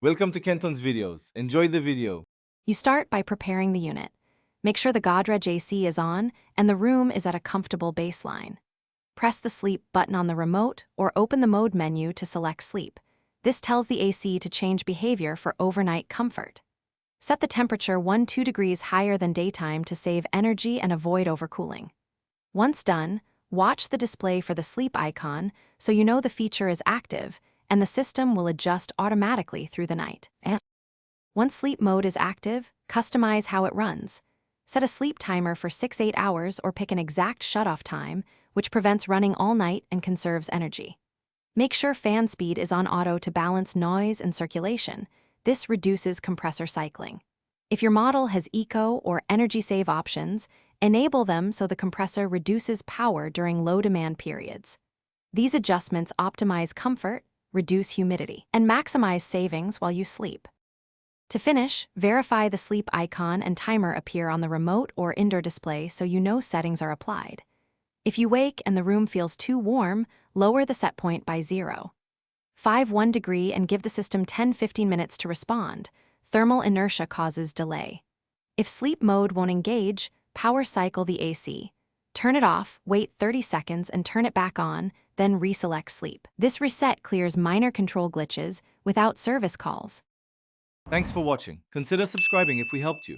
Welcome to Kenton's videos. Enjoy the video. You start by preparing the unit. Make sure the Godrej AC is on and the room is at a comfortable baseline. Press the sleep button on the remote or open the mode menu to select sleep. This tells the AC to change behavior for overnight comfort. Set the temperature 1-2 degrees higher than daytime to save energy and avoid overcooling. Once done, watch the display for the sleep icon so you know the feature is active and the system will adjust automatically through the night. Once sleep mode is active, customize how it runs. Set a sleep timer for 6-8 hours or pick an exact shutoff time, which prevents running all night and conserves energy. Make sure fan speed is on auto to balance noise and circulation. This reduces compressor cycling. If your model has eco or energy save options, enable them so the compressor reduces power during low demand periods. These adjustments optimize comfort, reduce humidity, and maximize savings while you sleep. To finish, verify the sleep icon and timer appear on the remote or indoor display so you know settings are applied. If you wake and the room feels too warm, lower the set point by 0.1 degree and give the system 10-15 minutes to respond. Thermal inertia causes delay. If sleep mode won't engage, power cycle the AC. Turn it off, wait 30 seconds and turn it back on, then reselect sleep. This reset clears minor control glitches without service calls. Thanks for watching. Consider subscribing if we helped you.